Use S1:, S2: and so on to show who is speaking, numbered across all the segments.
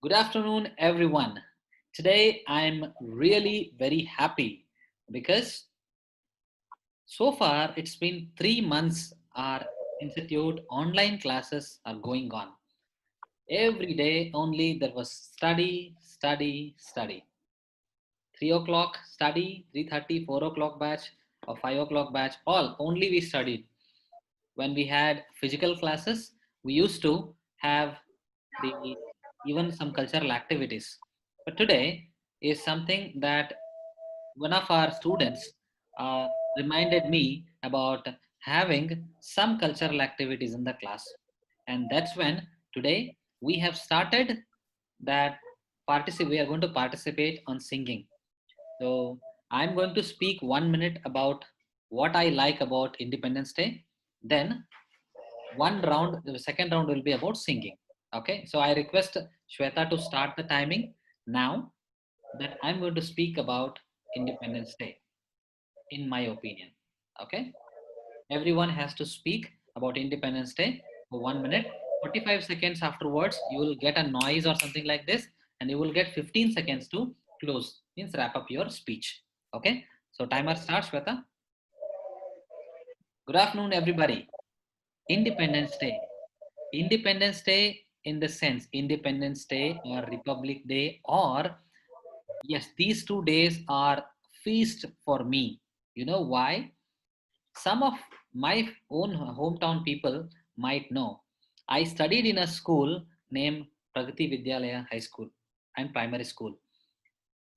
S1: Good afternoon, everyone. Today I'm really very happy because so far it's been 3 months our institute online classes are going on. Every day only there was study, study, study. 3 o'clock study, 3:30, 4 o'clock batch, or 5 o'clock batch, all only we studied. When we had physical classes, we used to have the even some cultural activities. But today is something that one of our students reminded me about having some cultural activities in the class. And that's when today we have started that we are going to participate on singing. So I'm going to speak 1 minute about what I like about Independence Day. Then one round, the second round will be about singing. Okay, so I request Shweta to start the timing now that I'm going to speak about Independence Day, in my opinion. Okay, everyone has to speak about Independence Day for 1 minute. 45 seconds afterwards, you will get a noise or something like this, and you will get 15 seconds to close, means wrap up your speech. Okay, so timer starts, Shweta. Good afternoon, everybody. Independence Day. Independence Day in the sense Independence Day or Republic Day, or yes, these 2 days are feast for me. You know why? Some of my own hometown people might know. I studied in a school named Pragati Vidyalaya High School and Primary School.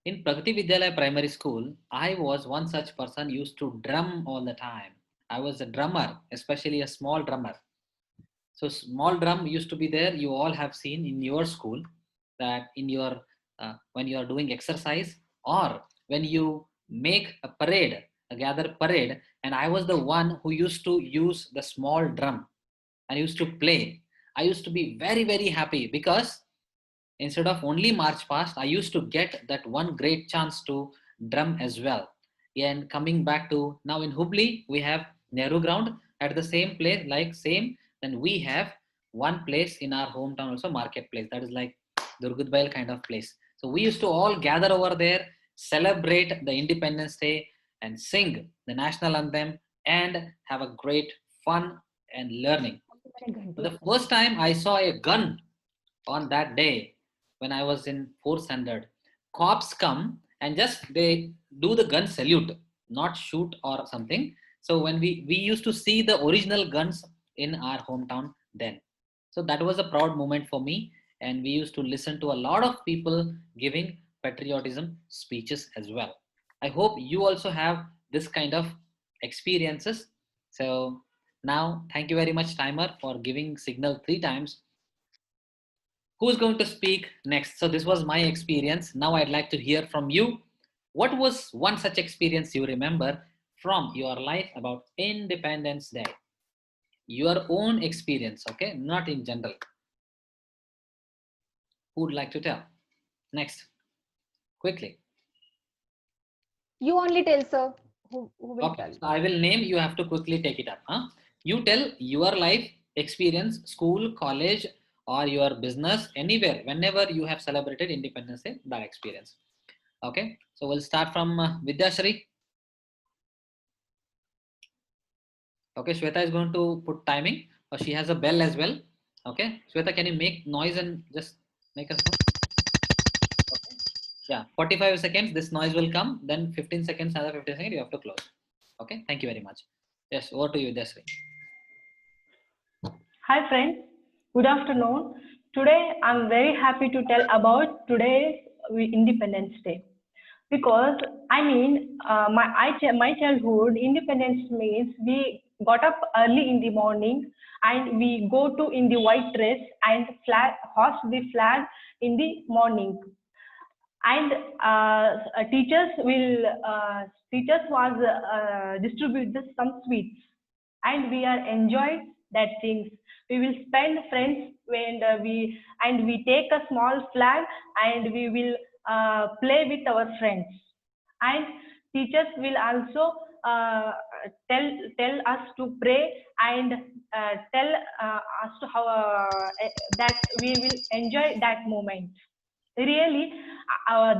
S1: In Pragati Vidyalaya Primary School, I was one such person used to drum all the time. I was a drummer, especially a small drummer. So small drum used to be there. You all have seen in your school that in your when you are doing exercise or when you make a parade, a gather parade, and I was the one who used to use the small drum and used to play. I used to be very very happy because instead of only march past, I used to get that one great chance to drum as well. And coming back to now in Hubli, we have Nehru Ground at the same place, like same. Then we have one place in our hometown also, marketplace. That is like Durgudbail kind of place. So we used to all gather over there, celebrate the Independence Day, and sing the national anthem and have a great fun and learning. So the first time I saw a gun on that day when I was in fourth standard, cops come and just they do the gun salute, not shoot or something. So when we used to see the original guns in our hometown then. So that was a proud moment for me, and we used to listen to a lot of people giving patriotism speeches as well. I hope you also have this kind of experiences. So now, thank you very much, timer, for giving signal 3 times. Who's going to speak next? So this was my experience. Now I'd like to hear from you. What was one such experience you remember from your life about Independence Day? Your own experience, okay? Not in general. Who would like to tell? Next, quickly.
S2: You only tell, sir. Who will
S1: Okay,
S2: tell?
S1: so I will name, you have to quickly take it up. Huh? You tell your life experience, school, college, or your business, anywhere, whenever you have celebrated Independence Day, that experience. Okay, so we'll start from Vidyashri. Okay, Shweta is going to put timing. She has a bell as well. Okay, Shweta, can you make noise and just make a sound? Okay. Yeah, 45 seconds. This noise will come. Then 15 seconds, another 15 seconds, you have to close. Okay, thank you very much. Yes, over to you, Vidyashri.
S3: Hi friends, good afternoon. Today I'm very happy to tell about today's Independence Day because my childhood Independence means we got up early in the morning and we go to in the white dress and hoist the flag in the morning, and teachers was distribute some sweets, and we are enjoyed that things. We will spend friends when we take a small flag and we will play with our friends, and teachers will also tell us to pray and tell us to how that we will enjoy that moment. really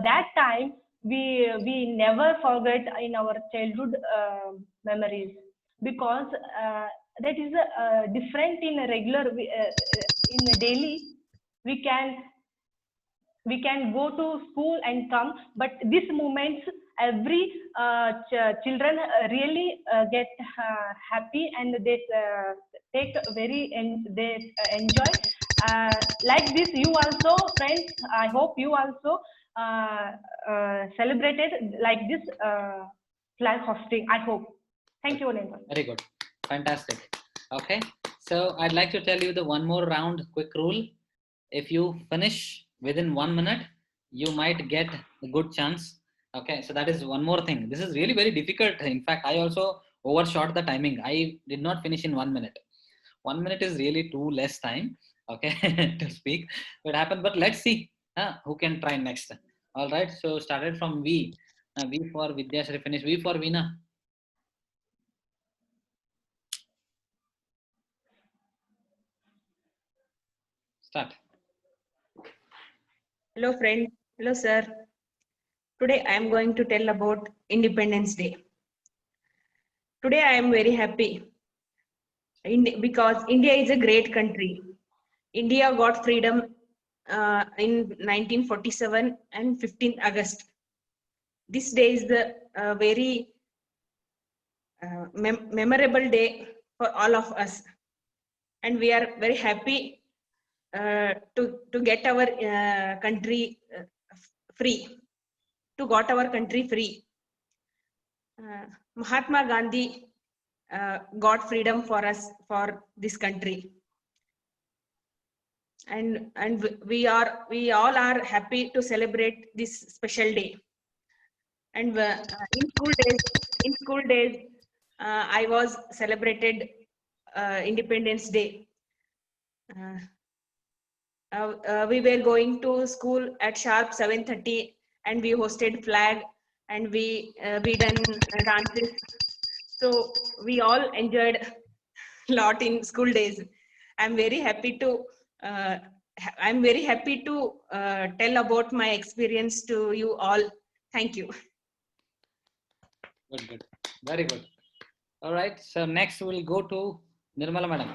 S3: that time we never forget in our childhood memories, because that is different in a regular in a daily. We can we can go to school and come, but these moments every children really get happy, and they take very and they enjoy like this. You also, friends, I hope you also celebrated like this flag hosting, I hope. Thank you, Ananta.
S1: Very good. Fantastic. Okay. So I'd like to tell you the one more round quick rule. If you finish within 1 minute, you might get a good chance. Okay. So that is one more thing. This is really very difficult. In fact, I also overshot the timing. I did not finish in 1 minute. 1 minute is really too less time. Okay. To speak. What happened? But let's see who can try next. All right. So started from V. V for Vidyashri finish. V for Veena. Start.
S4: Hello friend, hello sir. Today I am going to tell about Independence Day. Today I am very happy because India is a great country. India got freedom in 1947 and 15th August. This day is the very memorable day for all of us, and we are very happy to get our country free, to got our country free. Mahatma Gandhi got freedom for us, for this country, and we all are happy to celebrate this special day. And in school days, I was celebrated Independence Day. We were going to school at sharp 7:30, and we hosted flag, and we done dances. So we all enjoyed a lot in school days. I'm very happy to tell about my experience to you all. Thank you.
S1: Good, good. Very good. All right. So next we'll go to Nirmala Madam.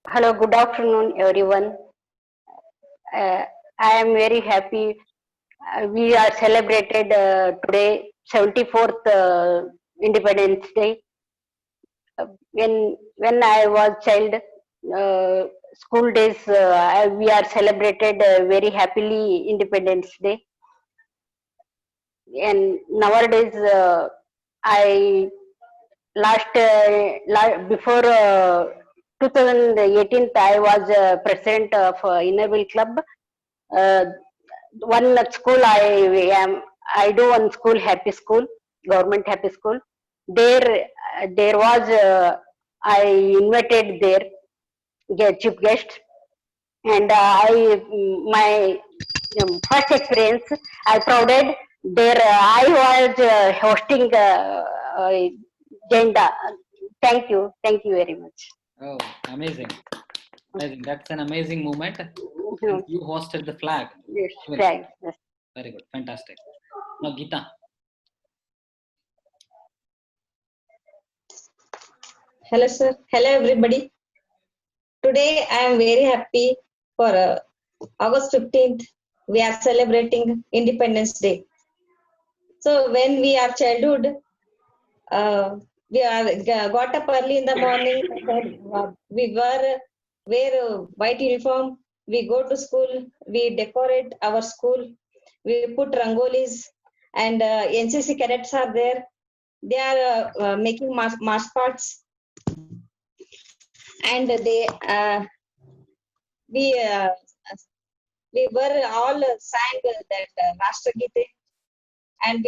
S5: Hello, good afternoon, everyone. I am very happy. We are celebrated today, 74th Independence Day. When I was child, school days, we are celebrated very happily Independence Day. And nowadays, I before 2018, I was president of Innerville Club. One school I do one school, Happy School, Government Happy School. There was I invited their chief guest, and my first experience I prouded there. I was hosting Jenda. Thank you very much.
S1: Oh, amazing. Amazing. That's an amazing moment.
S5: Mhm.
S1: You hosted the flag.
S5: Yes,
S1: Well,
S5: flag. Yes.
S1: very good. Fantastic. Now, Geeta.
S6: Hello, sir. Hello, everybody. Today, I am very happy for August 15th. We are celebrating Independence Day. So, when we are childhood, we got up early in the morning. We wear white uniform. We go to school. We decorate our school. We put rangolis, and NCC cadets are there. They are making march parts, and we were all sang that Rashtragite, and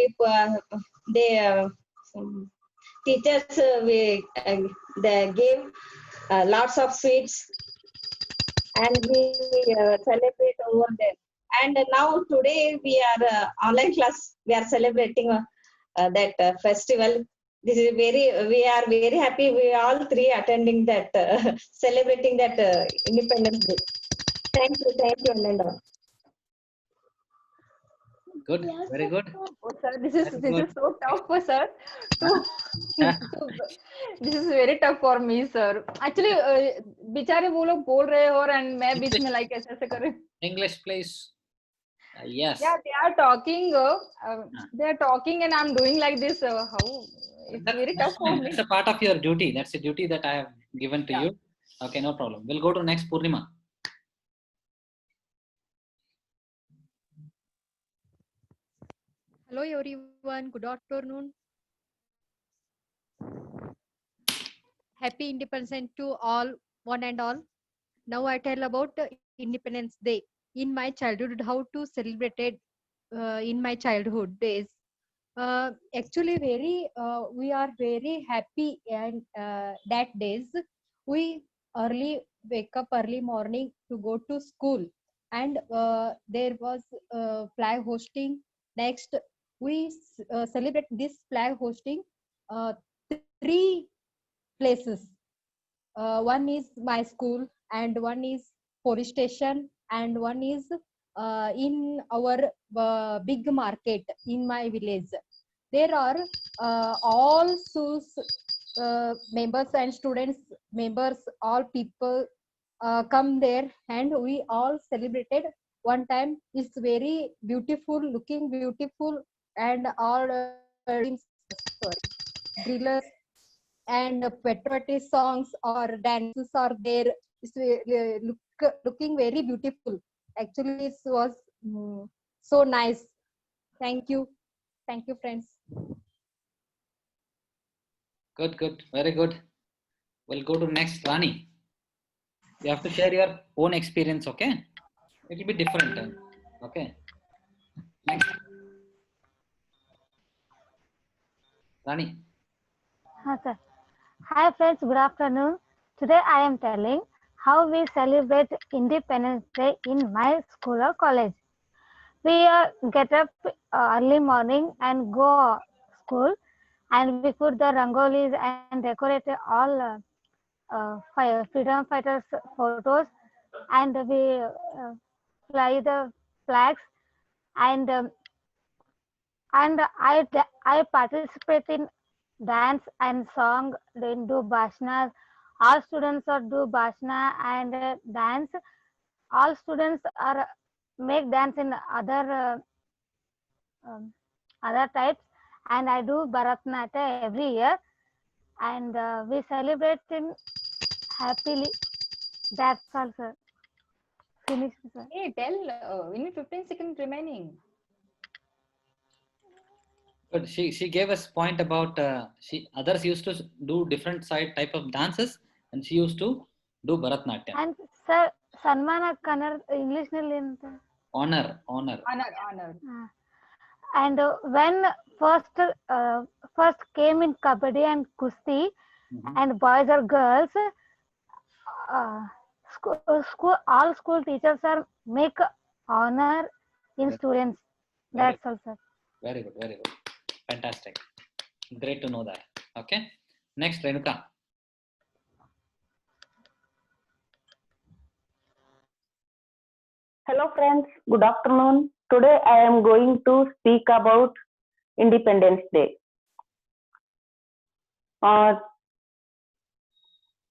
S6: teachers they gave lots of sweets, and we celebrate over there. And now today we are online class. We are celebrating that festival. This is we are very happy. We all three attending that, celebrating that Independence Day. Thank you, Ananda.
S1: Good. Very good.
S2: Oh, sir, this
S1: Very
S2: is
S1: good.
S2: so tough for sir. To, this is very tough for me, sir. Actually, बेचारे वो लोग बोल रहे हो and मैं बीच में like ऐसे ऐसे कर रही हूँ.
S1: English, please. Yes.
S2: Yeah, they are talking and I'm doing like this. How? It's very tough
S1: That's
S2: for
S1: fine.
S2: me.
S1: That's a part of your duty. That's a duty that I have given to
S2: Yeah.
S1: you. Okay, no problem. We'll go to next Purnima.
S7: Hello everyone, good afternoon. Happy Independence Day to all, one and all. Now I tell about Independence Day. In my childhood, how to celebrate it in my childhood days. Actually, we are very happy and that days we early wake up early morning to go to school, and there was flag hosting. Next, we celebrate this flag hosting uh, three places. One is my school, and one is police station, and one is in our big market in my village. There are all schools members and students members, all people come there, and we all celebrated one time. It's very beautiful, looking beautiful, and all drillers and patriotic songs or dances are there. It's looking very beautiful. Actually, it was so nice. Thank you. Thank you, friends.
S1: Good, good. Very good. We'll go to next Rani. You have to share your own experience, okay? It will be different. Okay. Next. Rani.
S8: Sir. Hi friends, good afternoon. Today I am telling how we celebrate Independence Day in my school or college. We get up early morning and go school, and we put the rangolis and decorate all freedom fighters photos, and we fly the flags, and I participate in dance and song, then do bhashna. All students are do bhashna and dance. All students are make dance in um, other types, and I do Bharatanatyam every year, and we celebrate in happily. That's all, sir. Finished, sir.
S2: Hey, tell. We need 15 seconds remaining.
S1: Good. She gave us point about she others used to do different side type of dances, and she used to do Bharatnatyam.
S8: And sir, Sanmana Kannada English nilli enta.
S1: Honor, honor.
S2: Honor.
S8: And when first came in kabaddi and kusti, and boys or girls, all school teachers are make honor in students. That's all, sir.
S1: Very good, very good. Fantastic. Great to know that. Okay. Next, Renuka.
S9: Hello friends, good afternoon. Today I am going to speak about Independence Day.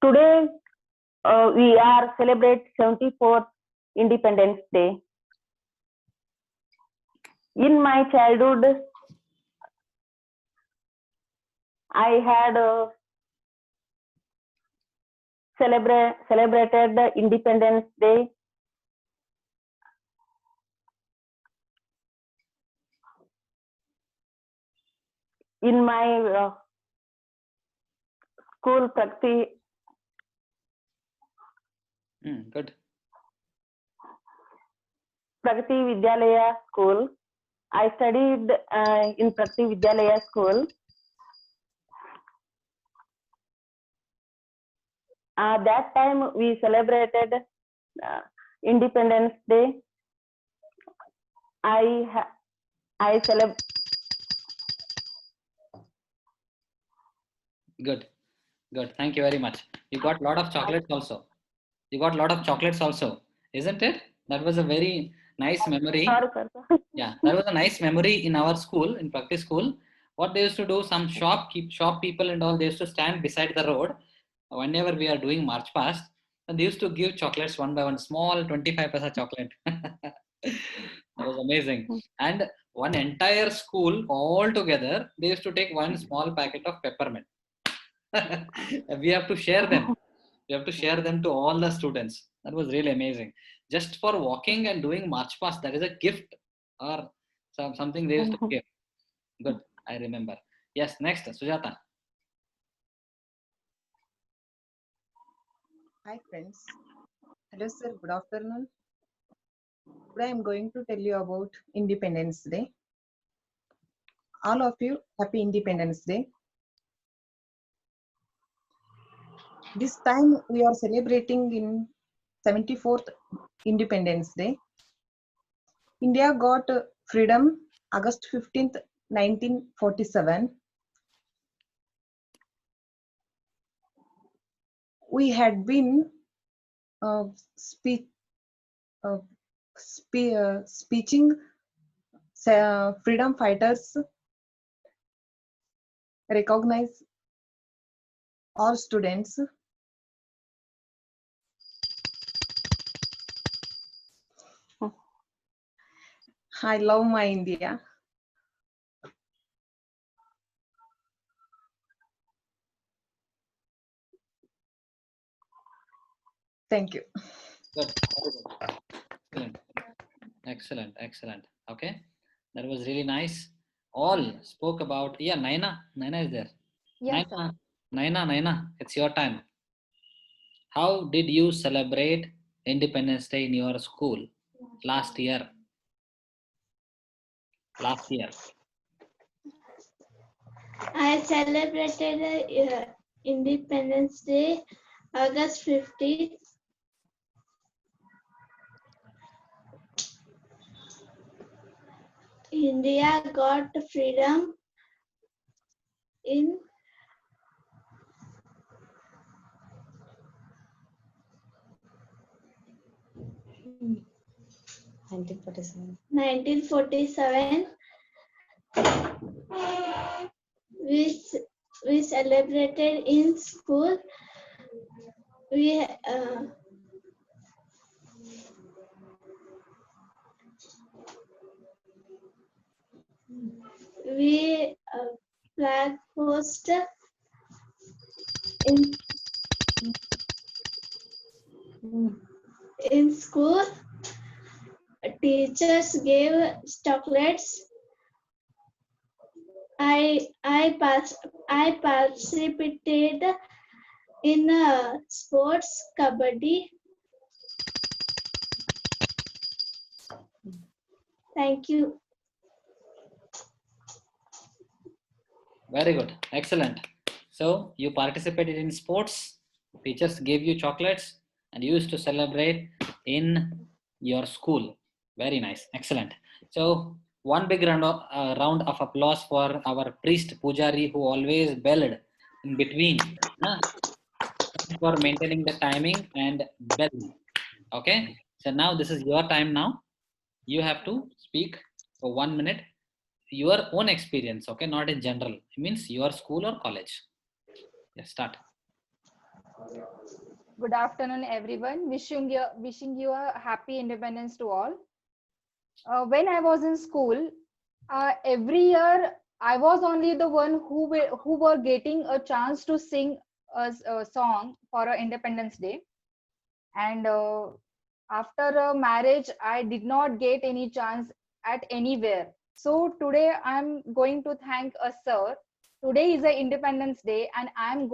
S9: Today we are celebrate 74th Independence Day. In my childhood, I had celebrated the Independence Day in my school Pragati.
S1: Good.
S9: Pragati Vidyalaya school. I studied in Pragati Vidyalaya school. That time we celebrated Independence Day. I
S1: Good. Good. Thank you very much. You got a lot of chocolates also. You got a lot of chocolates also, isn't it? That was a very nice memory.
S9: Sorry, sir.
S1: Yeah, that was a nice memory in our school, in practice school. What they used to do, some shop people and all, they used to stand beside the road whenever we are doing march past, and they used to give chocolates one by one, small 25 paisa chocolate. That was amazing. And one entire school all together, they used to take one small packet of peppermint. We have to share them. We have to share them to all the students. That was really amazing. Just for walking and doing march past, that is a gift or something they used to give. Good, I remember. Yes, next, Sujata.
S10: Hi friends. Hello sir, good afternoon. Today I am going to tell you about Independence Day. All of you, happy Independence Day. This time we are celebrating in 74th Independence Day. India got freedom August 15th, 1947. We had been speeching freedom fighters recognize all students. I love my India. Thank you.
S1: Good. Excellent. Excellent. Excellent. Okay. That was really nice. All spoke about, yeah, Naina. Naina is there.
S2: Yes, sir.
S1: Naina, it's your time. How did you celebrate Independence Day in your school last year? Last year.
S11: I celebrated Independence Day, August 15th. India got freedom in 1947. We celebrated in school. We flag host in school. Teachers gave chocolates. I participated in sports, kabaddi. Thank you.
S1: Very good. Excellent. So you participated in sports, teachers gave you chocolates, and you used to celebrate in your school. Very nice. Excellent. So one big round of applause for our priest Pujari, who always belled in between. For maintaining the timing and bell. Okay. So now this is your time now. You have to speak for 1 minute your own experience, okay, not in general. It means your school or college. Yes, start.
S2: Good afternoon, everyone. Wishing you a happy independence to all. When I was in school, every year I was only the one who were getting a chance to sing a song for a Independence Day. And after a marriage, I did not get any chance at anywhere. So today I'm going to thank a sir. Today is a Independence Day, and I'm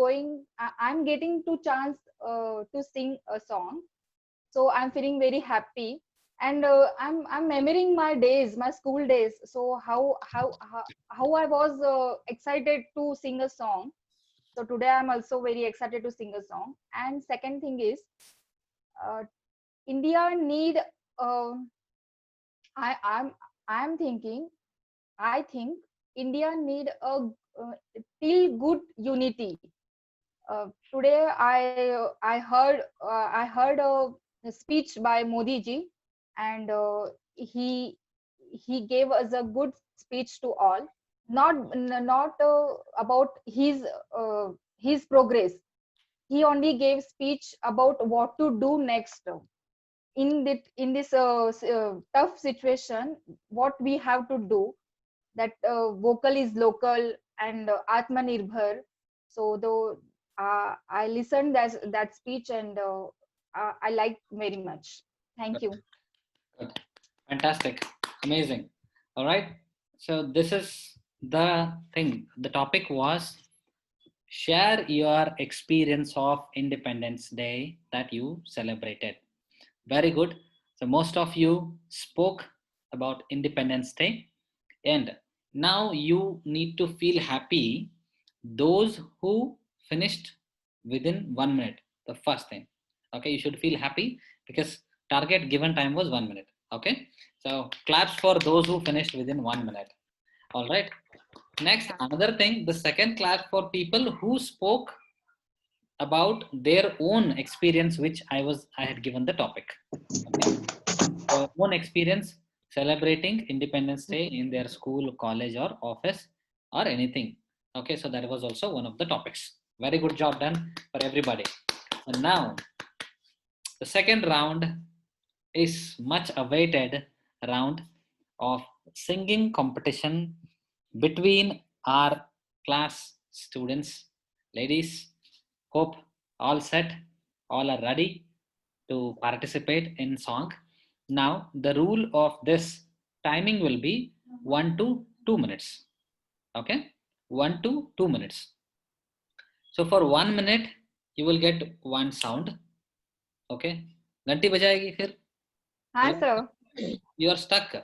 S2: getting to chance to sing a song. So I'm feeling very happy, and I'm remembering my days, my school days. So how I was excited to sing a song. So today I'm also very excited to sing a song. And second thing is, India need. I I'm thinking. I think India need a till good unity. Today I heard a speech by Modi ji, and he gave us a good speech to all. Not about his progress. He only gave speech about what to do next in this tough situation. What we have to do, that vocal is local and Atmanirbhar. So though I listened that speech, and I liked very much. Thank you.
S1: Good. Fantastic. Amazing. All right. So this is the thing. The topic was share your experience of Independence Day that you celebrated. Very good. So most of you spoke about Independence Day, and now you need to feel happy. Those who finished within 1 minute, the first thing. Okay, you should feel happy because target given time was 1 minute. Okay, so claps for those who finished within 1 minute. All right. Next, another thing, the second clap for people who spoke about their own experience, which I had given the topic. Okay. So own experience celebrating Independence Day in their school, college, or office, or anything. Okay, so that was also one of the topics. Very good job done for everybody. And now, the second round is much awaited round of singing competition between our class students. Ladies, hope all set, all are ready to participate in song. Now the rule of this timing will be 1 to 2 minutes. Okay, 1 to 2 minutes. So for 1 minute you will get one sound. Okay, घंटी बजाएगी फिर.
S2: हाँ sir.
S1: You are stuck.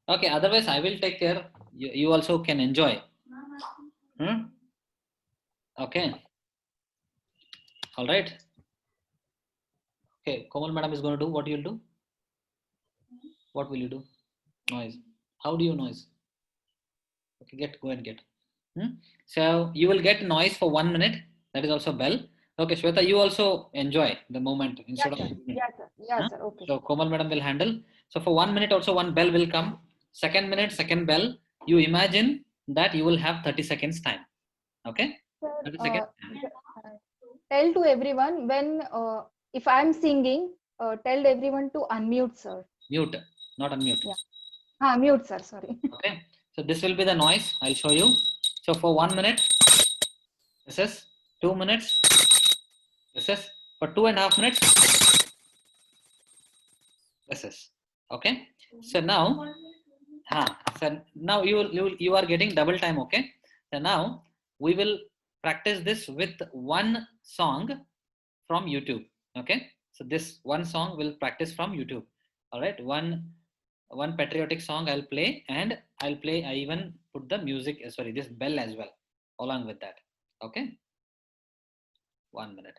S1: Okay, otherwise I will take care. You also can enjoy. Okay. All right. Okay, Komal madam is going to do. What you will do? What will you do? Noise. How do you noise? Okay, go and get. So you will get noise for 1 minute. That is also bell. Okay, Shweta, you also enjoy the moment instead
S2: Yes,
S1: of.
S2: sir. Yes, sir. Yes, sir. Okay.
S1: So Komal madam will handle. So for 1 minute also one bell will come. Second minute, second bell. You imagine that you will have 30 seconds time. Okay?
S2: Sir,
S1: 30 seconds.
S2: tell to everyone when if I am singing, tell everyone to unmute, sir.
S1: Mute, not unmute.
S2: Yeah. Mute, sir. Sorry.
S1: Okay. So this will be the noise. I'll show you. So for 1 minute, this is 2 minutes. This is for 2.5 minutes. This is okay. So now, you are getting double time. Okay. So now we will practice this with one song from YouTube. Okay. So this one song will practice from YouTube. All right. One patriotic song I'll play, and I even put the music, sorry, this bell as well along with that. Okay. 1 minute.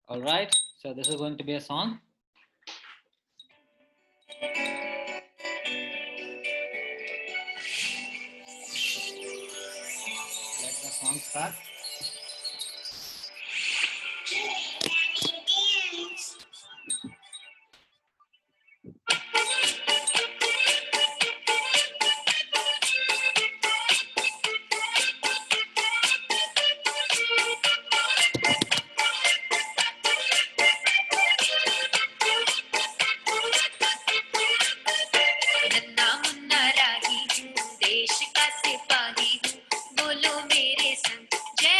S1: All right. So this is going to be a song. Let the song start.
S12: देश का सिपाही हूँ, बोलो मेरे संग जय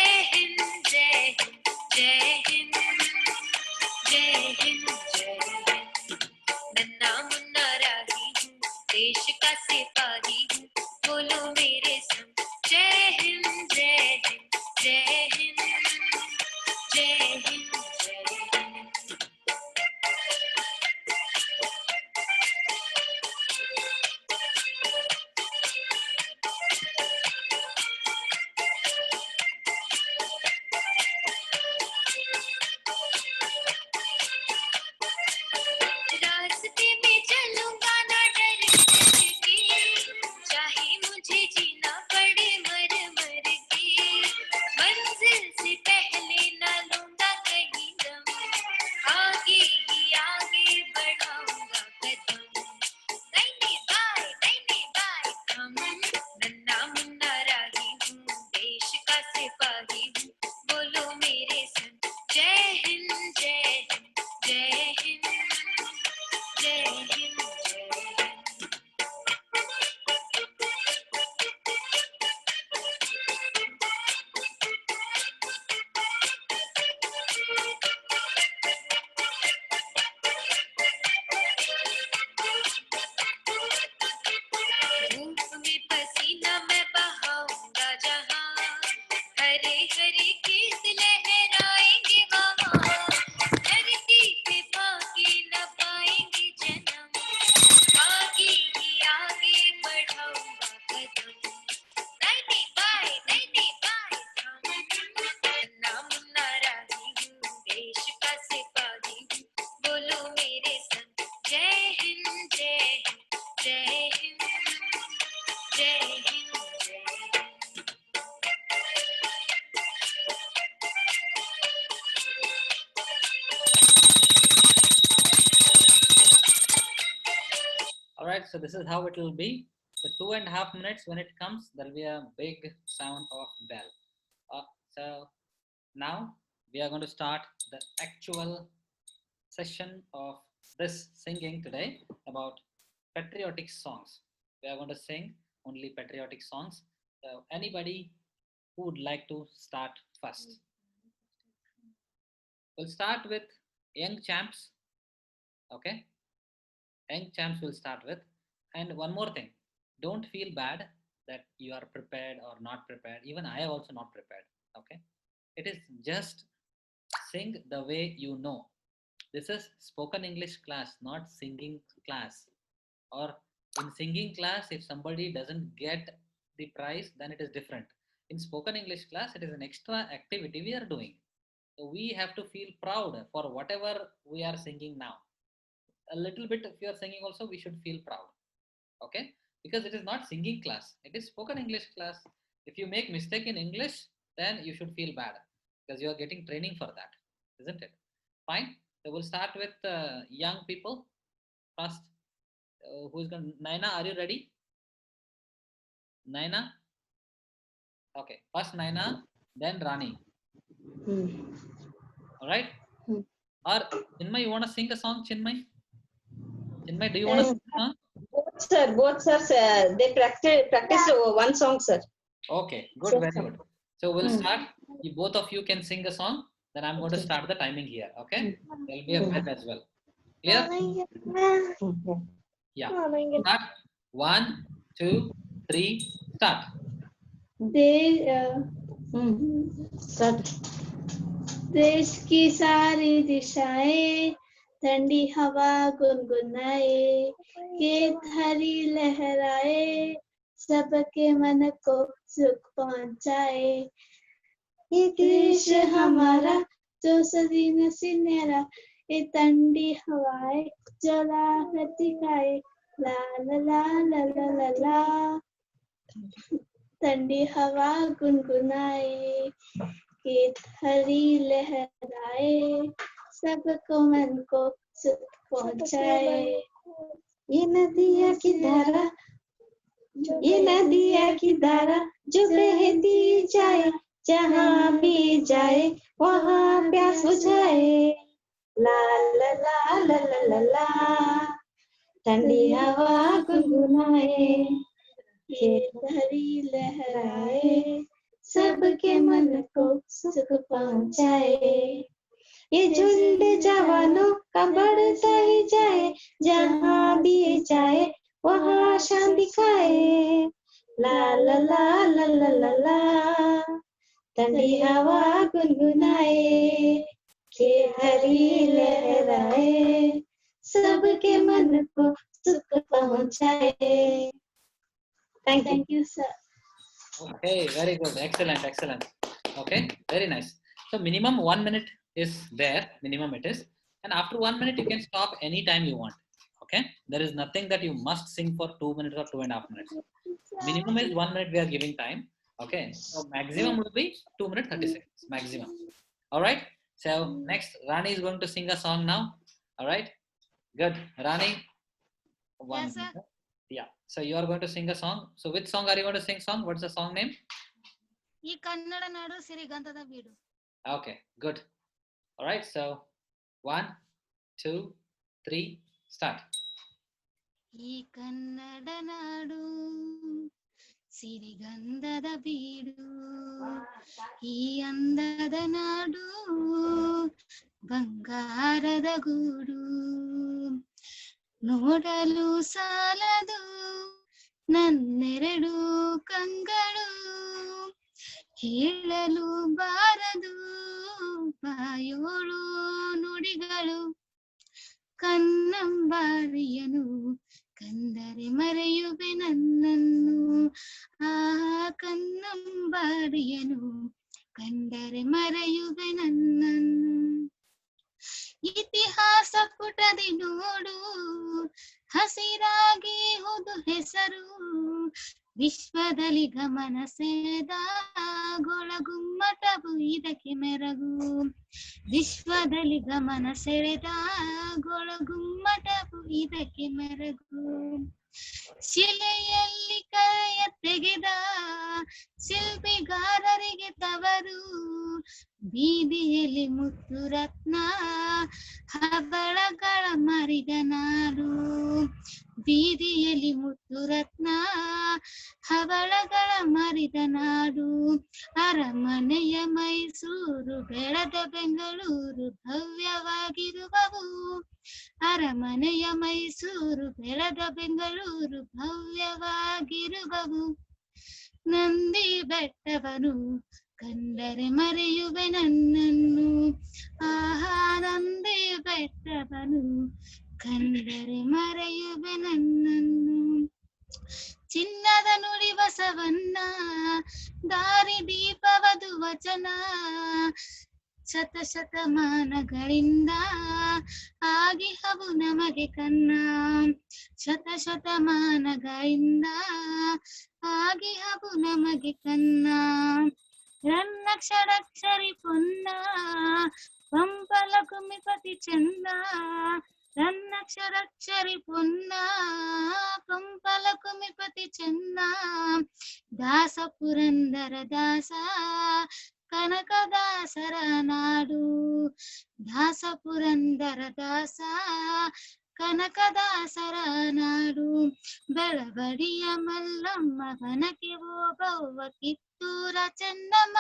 S12: सिपाही हूँ, बोलो मेरे संग जय हिंद जय हिंद जय हिंद जय हिंद जय हिंद। धूप में पसीना मैं बहाऊंगा जहाँ, हरे हरे खेत लहराएंगे वहाँ, धरती पे भागे न पाएंगे जन्म, आगे ही आगे बढ़ाऊंगा कदम, नैनी बाय हम। नन्ना मुन्ना राही हूँ, देश का सिपाही हूँ, बोलो मेरे संग जय हिंद जय हिंद जय हिंद जय हिंद जय Hind.
S1: All right, so this is how it will be. So 2.5 minutes, when it comes, there will be a big sound of bell. So now we are going to start the actual session of this singing today about patriotic songs. We are going to sing only patriotic songs. So anybody who would like to start first? We'll start with young champs. Okay, young champs will start with. And one more thing, don't feel bad that you are prepared or not prepared. Even I am also not prepared. Okay, it is just sing the way you know. This is spoken English class, not singing class. Or in singing class, if somebody doesn't get the prize, then it is different. In spoken English class, it is an extra activity we are doing. So we have to feel proud for whatever we are singing now. A little bit, if you are singing also, we should feel proud. Okay, because it is not singing class, it is spoken English class. If you make mistake in English, then you should feel bad because you are getting training for that, isn't it? Fine. So we'll start with young people first. Who is going? Naina, are you ready? Naina. Okay, first Naina, then Rani. All right. Or Chinmay, you want to sing a song? Chinmay, do you want to sing a song?
S6: Both sir, they practice one song, sir.
S1: Okay, good,
S6: Sure,
S1: very
S6: sir.
S1: good. So we'll start. If both of you can sing a song, then I'm going to start the timing here. Okay, there will be a bell as well. Clear? Yeah. Start. 1, 2, 3. Start.
S11: देश की सारी दिशाएं ठंडी हवा गुनगुनाए, खेत हरी लहराए, सबके मन को सुख पहुंचाए। ये देश हमारा जो सदी न सिनेरा, ये ठंडी हवाएं जो राहत दिखाए, ला ला ला ला ला ला ला। ठंडी हवा गुनगुनाए, खेत हरी लहराए, सबको मन को सुख पहुंचाए। ये नदिया की धारा जो बहती जाए, जहाँ भी जाए वहाँ प्यास बुझाए, ला ला ला ला ला ला ला। ठंडी हवा गुनगुनाए, खेत हरी लहराए, सबके मन को सुख पहुंचाए। ये झुंड जवानों का बढ़ता ही जाए, जहाँ भी जाए वहाँ शान दिखाए, ला ला ला ला ला ला ला। ठंडी हवा गुनगुनाए, खेत हरी लहराए, सबके मन को सुख पहुंचाए। Thank you, sir.
S1: Okay, very good. Excellent, excellent. Okay, very nice. So minimum 1 minute is there, minimum it is. And after 1 minute, you can stop anytime you want. Okay, there is nothing that you must sing for 2 minutes or 2.5 minutes. Minimum is 1 minute we are giving time. Okay, so maximum will be 2 minutes 30 seconds, maximum. All right, so next Rani is going to sing a song now. All right, good. Rani,
S12: Yes, sir.
S1: Yeah, so you are going to sing a song. So which song are you going to sing? What's the song name?
S13: ಈ ಕನ್ನಡ ನಾಡು ಸಿರಿಗಂಧದ ಬೀಡು.
S1: Okay, good. All right, so 1, 2, 3, start.
S13: ಈ ಕನ್ನಡ ನಾಡು ಸಿರಿಗಂಧದ ಬೀಡು, ಈ ಅಂದದ ನಾಡು ಬಂಗಾರದ ಗೂಡು. ನೋಡಲು ಸಾಲದು ನನ್ನೆರಡು ಕಂಗಳು, ಹೇಳಲು ಬಾರದು ಬಾಯೋಳು ನುಡಿಗಳು. ಕನ್ನಂಬಾಡಿಯನು ಕಂಡರೆ ಮರೆಯುವೆ ನನ್ನನ್ನು, ಆ ಕನ್ನಂಬಾಡಿಯನು ಕಂಡರೆ ಮರೆಯುವೆ ನನ್ನನ್ನು. ಇತಿಹಾಸ ಪುಟದಿ ನೋಡು ಹಸಿರಾಗಿ ಹುದು ಹೆಸರು, ವಿಶ್ವದಲ್ಲಿ ಗಮನ ಸೆಳೆದ ಗೊಳಗುಮ್ಮಟವು ಇದಕ್ಕೆ ಮೆರಗು. ವಿಶ್ವದಲ್ಲಿ ಗಮನ ಸೆಳೆದ ಗೊಳಗುಮ್ಮಟವು ಇದಕ್ಕೆ ಮೆರಗು. ಶಿಲೆಯಲ್ಲಿ ಕರೆಯ ತೆಗೆದ ಶಿಲ್ಪಿಗಾರರಿಗೆ ತವರು, ಬೀದಿಯಲ್ಲಿ ಮುತ್ತು ರತ್ನ ಹಬಳಗಳ ಮರಿದ ನಾಡು. ಬೀದಿಯಲ್ಲಿ ಮುತ್ತು ರತ್ನ ಹವಳಗಳ ಮರಿದ ನಾಡು. ಅರಮನೆಯ ಮೈಸೂರು ಬೆಳೆದ ಬೆಂಗಳೂರು ಭವ್ಯವಾಗಿರುವವು. ಅರಮನೆಯ ಮೈಸೂರು ಬೆಳೆದ ಬೆಂಗಳೂರು ಭವ್ಯವಾಗಿರುವವು. ನಂದಿ ಬೆಟ್ಟವನು ಕಂಡರೆ ಮರೆಯುವೆ ನನ್ನನ್ನು, ಆಹಾ ನಂದಿ ಬೆಟ್ಟವನು ಕಂಡರೆ ಮರೆಯುವೆ ನನ್ನನ್ನು. ಚಿನ್ನದ ನುಡಿ ಬಸವಣ್ಣ ದಾರಿ ದೀಪವದು ವಚನ, ಶತಶತಮಾನಗಳಿಂದ ಆಗಿಹವು ನಮಗೆ ಕನ್ನ. ಶತಶತಮಾನಗಳಿಂದ ಆಗಿಹವು ನಮಗೆ ಕನ್ನ. ರನ್ನಕ್ಷರಕ್ಷರಿ ಪೊನ್ನ ಪಂಪಲ ಕುಮಿಪತಿ ಚಂದ. ರನ್ನಕ್ಷರಕ್ಷರಿ ಪೊನ್ನ ಪಂಪಲ ಕುಮಿಪತಿ ಚಂದ. ದಾಸ ಪುರಂದರ ದಾಸ ಕನಕದಾಸರ ನಾಡು. ದಾಸ ಪುರಂದರ ದಾಸ ಕನಕದಾಸರ ನಾಡು. ಬೆಳವಡಿಯ ಮಲ್ಲಮ್ಮ ವನಕ್ಕೆ ಹೋಗವ್ವ ಕಿತ್ತೂರ ಚೆನ್ನಮ್ಮ.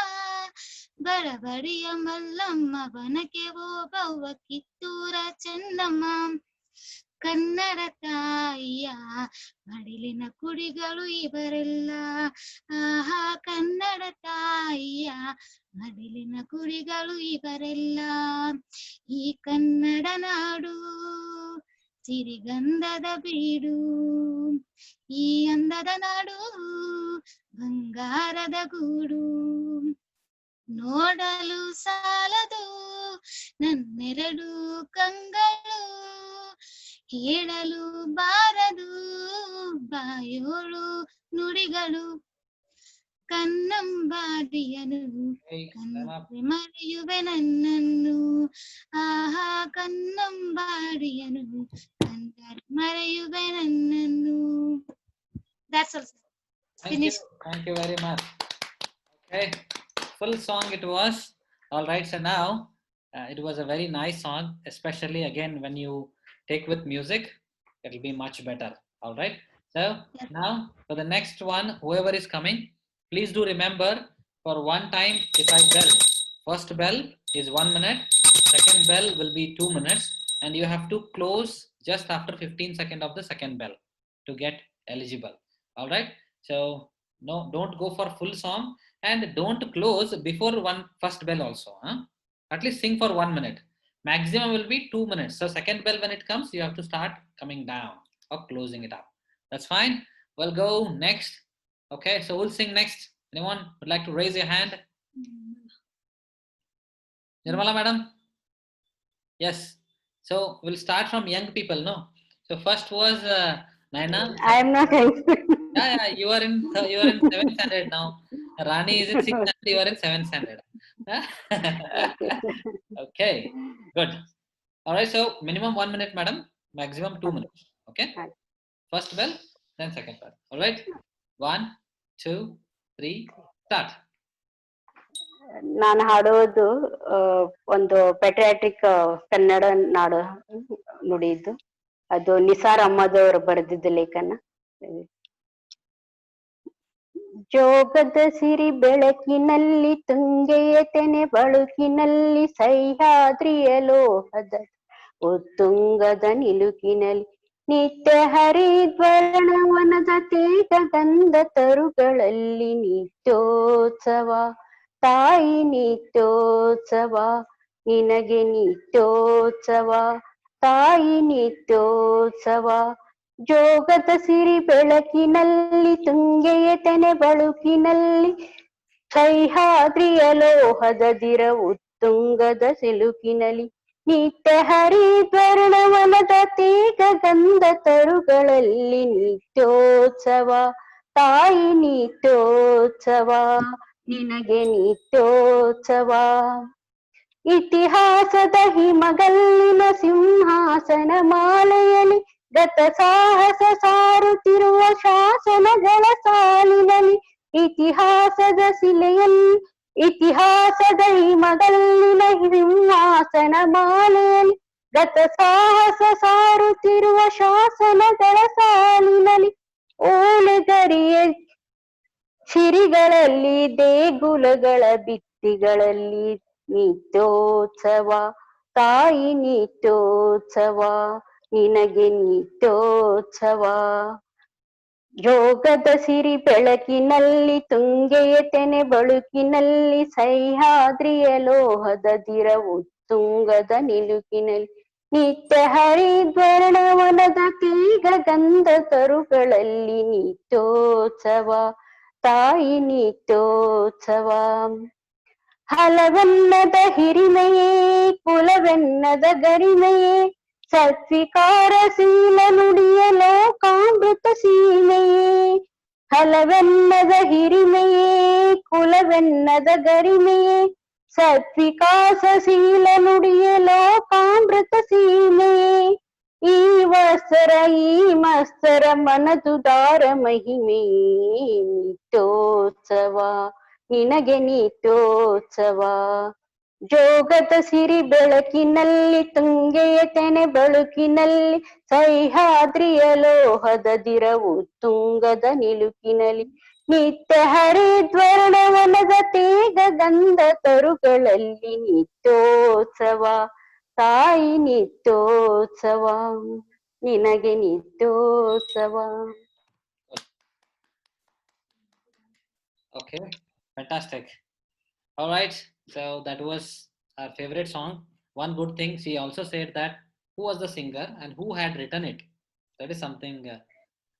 S13: ಬೆಳವಡಿಯ ಮಲ್ಲಮ್ಮ ವನಕ್ಕೆ ಹೋಗವ್ವ ಕಿತ್ತೂರ ಚೆನ್ನಮ್ಮ. ಕನ್ನಡ ತಾಯಿಯ ಮಡಿಲಿನ ಕುಡಿಗಳು ಇವರೆಲ್ಲ, ಆಹಾ ಕನ್ನಡ ತಾಯಿಯ ಮಡಿಲಿನ ಕುಡಿಗಳು ಇವರೆಲ್ಲ. ಈ ಕನ್ನಡ ನಾಡು ಸಿರಿಗಂಧದ ಬೀಡು, ಈ ಅಂದದ ನಾಡು ಬಂಗಾರದ ಗೂಡು. ನೋಡಲು ಸಾಲದು ನನ್ನೆರಡು ಕಂಗಳು, ಹೇಳಲು ಬಾರದು ಬಾಯೋಳು ನುಡಿಗಳು. ಕನ್ನಂಬಾಡಿಯನು ಕಂಡರೆ ಮರೆಯುವೆ ನನ್ನನ್ನು, ಆಹಾ ಕನ್ನಂಬಾಡಿಯನು ಕಂಡರೆ ಮರೆಯುವೆ ನನ್ನನ್ನು. That's all. Finish.
S1: Thank you very much. Okay, full song it was. All right, so now it was a very nice song, especially again when you take with music, it will be much better. All right, so now for the next one, whoever is coming, please do remember, for one time if I bell, first bell is 1 minute, second bell will be 2 minutes, and you have to close just after 15 seconds of the second bell to get eligible. All right, so no, don't go for full song, and don't close before first bell also, huh? At least sing for 1 minute. Maximum will be 2 minutes. So second bell when it comes, you have to start coming down or closing it up. That's fine. We'll go next. Okay, so who'll sing next? Anyone would like to raise your hand? Nirmala madam? Yes. So we'll start from young people, no? So first was Naina.
S5: I am not young.
S1: Yeah, you are in 7th standard now. Rani is in 6th standard, you are in 7th standard. Okay, good. All right, so minimum 1 minute, madam, maximum 2 minutes. Okay, first bell, then second bell. All right, 1, 2, 3, start.
S5: ನಾನು ಹಾಡೋದು ಒಂದು ಪೆಟ್ರಿಯಾಟಿಕ್ ಕನ್ನಡ ನಾಡು ನುಡಿಯಿದ್ದು. ಅದು ನಿಸಾರ್ ಅಹಮದ್ ಬರೆದಿದ್ದ ಲೇಖನ. ಜೋಗದ ಸಿರಿ ಬೆಳಕಿನಲ್ಲಿ ತುಂಗೆಯ ತೆನೆ ಬಳುಕಿನಲ್ಲಿ ಸಹ್ಯಾದ್ರಿಯ ಲೋಹದ ಉತ್ತುಂಗದ ನಿಲುಕಿನಲ್ಲಿ ನಿತ್ಯ ಹರಿದ್ವರ್ಣವನದ ತೇಗ ಗಂಧ ತರುಗಳಲ್ಲಿ ನಿತ್ಯೋತ್ಸವ ತಾಯಿ ನಿತ್ಯೋತ್ಸವ ನಿನಗೆ ನಿತ್ಯೋತ್ಸವ ತಾಯಿ ನಿತ್ಯೋತ್ಸವ. ಜೋಗದ ಸಿರಿ ಬೆಳಕಿನಲ್ಲಿ ತುಂಗೆಯ ತೆನೆ ಬಳುಕಿನಲ್ಲಿ ಸಹ್ಯಾದ್ರಿಯ ಲೋಹದ ದಿರ ಉತ್ತುಂಗದ ಸಿಲುಕಿನಲ್ಲಿ ನಿತ್ಯ ಹರಿದ್ವರ್ಣವನದ ತೇಗ ಗಂಧ ತರುಗಳಲ್ಲಿ ನಿತ್ಯೋತ್ಸವ ತಾಯಿ ನಿತ್ಯೋತ್ಸವ ನಿನಗೆ ನಿತ್ಯೋತ್ಸವ. ಇತಿಹಾಸದ ಹಿಮಗಲ್ಲಿನ ಸಿಂಹಾಸನ ಮಾಲೆಯಲ್ಲಿ ಗತ ಸಾಹಸ ಸಾರುತ್ತಿರುವ ಶಾಸನಗಳ ಸಾಲಿನಲ್ಲಿ ಇತಿಹಾಸದ ಶಿಲೆಯಲ್ಲಿ ಇತಿಹಾಸದ ಹಿಮಗಲ್ಲಿನ ಸಿಂಹಾಸನ ಮಾಲೆಯಲ್ಲಿ ಗತ ಸಾಹಸ ಸಾರುತ್ತಿರುವ ಶಾಸನಗಳ ಸಾಲಿನಲ್ಲಿ ಓಲೆಗರಿಯ ಸಿರಿಗಳಲ್ಲಿ ದೇಗುಲಗಳ ಭಿತ್ತಿಗಳಲ್ಲಿ ನಿತ್ಯೋತ್ಸವ ತಾಯಿ ನಿತ್ಯೋತ್ಸವ ನಿನಗೆ ನಿತ್ಯೋತ್ಸವ. ಯೋಗದ ಸಿರಿ ಬೆಳಕಿನಲ್ಲಿ ತುಂಗೆಯ ತೆನೆ ಬಳುಕಿನಲ್ಲಿ ಸಹ್ಯಾದ್ರಿಯ ಲೋಹದ ದಿರ ಉತ್ತುಂಗದ ನಿಲುಕಿನಲ್ಲಿ ನಿತ್ಯ ಹರಿದ್ವರ್ಣವನದ ತೇಗ ಗಂಧ ತರುಗಳಲ್ಲಿ ನಿತ್ಯೋತ್ಸವ ತಾಯಿ ನಿತ್ಯೋತ್ಸವ. ಹಲವೆನ್ನದ ಹಿರಿಮೆಯೇ ಕುಲವೆನ್ನದ ಗರಿಮೆಯೇ ಸತ್ವಿಕಾರಶೀಲ ನುಡಿಯ ಲೋಕಾಮೃತ ಸೀಮೆಯೇ. ಹಲವೆನ್ನದ ಹಿರಿಮೆಯೇ ಕುಲವೆನ್ನದ ಗರಿಮೆಯೇ ಸತ್ವಿಕಾಸಶೀಲ ನುಡಿಯ ಲೋಕಾಮೃತ ಸೀಮೆಯೇ. ಈ ವತ್ಸರ ಈ ಮತ್ಸರ ಮನದುದಾರ ಮಹಿಮೆಯೇ ನಿತ್ಯೋತ್ಸವ ನಿನಗೆ ನಿತ್ಯೋತ್ಸವ. ಜೋಗದ ಸಿರಿ ಬೆಳಕಿನಲ್ಲಿ ತುಂಗೆಯ ತೆನೆ ಬಳುಕಿನಲ್ಲಿ ಸಹ್ಯಾದ್ರಿಯ ಲೋಹದ ದಿರವು ತುಂಗದ ನಿಲುಕಿನಲ್ಲಿ ನಿತ್ಯ ಹರಿದ್ವರ್ಣವನದ ತೇಗ ಗಂಧ ತರುಗಳಲ್ಲಿ ನಿತ್ಯೋತ್ಸವ ತಾಯಿ ನಿತ್ಯೋತ್ಸವ ನಿನಗೆ ನಿತ್ಯೋತ್ಸವ.
S1: Okay, fantastic. All right, so that was our favorite song. One good thing, she also said that who was the singer and who had written it. That is something.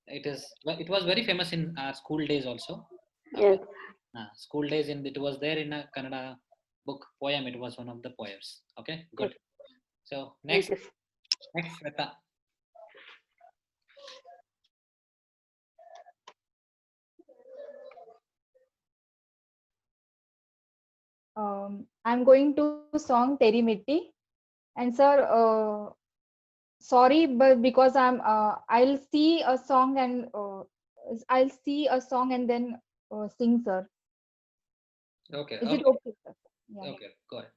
S1: It was very famous in our school days also.
S5: Yes.
S1: School days it was there in a Kannada book poem. It was one of the poems. Okay, good. So next, Shweta.
S2: I'm going to song Teri Mitti, and sir, sorry, but because I'll see a song and then sing, sir.
S1: Okay.
S2: Is
S1: okay.
S2: it okay, sir? Yeah.
S1: Okay, go ahead.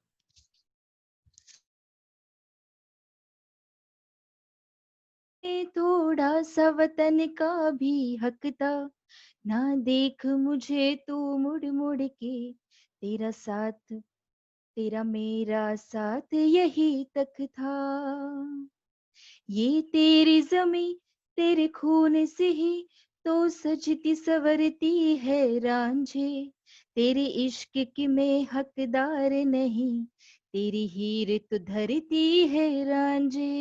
S14: थोड़ा सा वतन का भी हक था, ना देख मुझे तू मुड़ मुड़ के, तेरा साथ तेरा मेरा साथ यही तक था। ये तेरी जमी तेरे खून से ही तो सजती सवरती है रांझे, तेरे इश्क की मैं हकदार नहीं, तेरी हीर तो धरती है रांझे।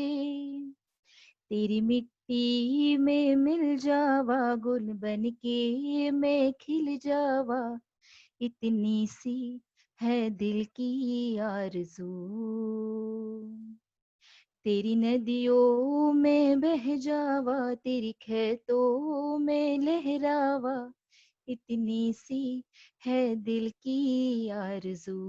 S14: तेरी मिट्टी में मिल जावा, गुल बन के मैं खिल जावा, इतनी सी है दिल की आरज़ू। तेरी नदियों में बह जावा, तेरी खेतों में लहरावा, इतनी सी है दिल की आरज़ू।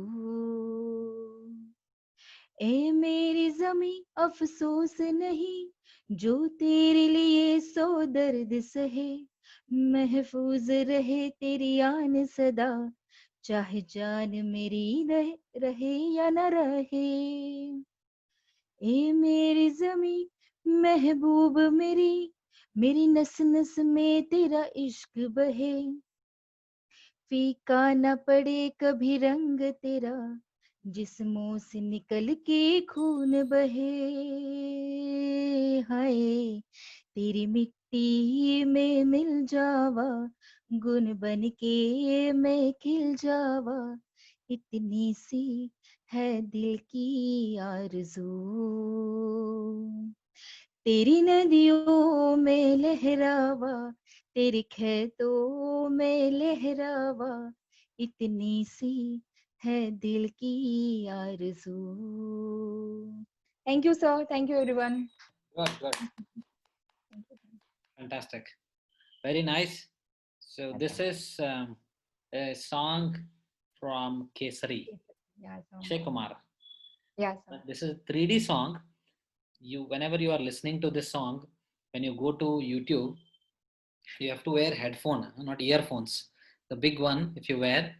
S14: ए मेरी ज़मी अफसोस नहीं, जो तेरे लिए सौ दर्द सहे, महफूज रहे तेरी आन सदा, चाहे जान मेरी रहे या न रहे। ए मेरी ज़मीं महबूब मेरी नस नस में तेरा इश्क बहे। फीका न पड़े कभी रंग तेरा, जिस्मों से निकल के खून बहे। हाय तेरी मिट्टी में मिल जावा, गुन बन के मैं खिल जावा। इतनी सी है दिल की आरज़ू, तेरी नदियों में लहरावा, तेरे खेतों में लहरावा। इतनी सी है दिल की आरज़ू।
S2: Thank you, sir. Thank you, everyone.
S1: Good. Fantastic. Very nice. So this is a song from Kesari,
S2: Yeah, sir.
S1: Akshay Kumar.
S2: Yeah, sir.
S1: This is a 3D song. Whenever you are listening to this song, when you go to YouTube, you have to wear headphone, not earphones. The big one, if you wear,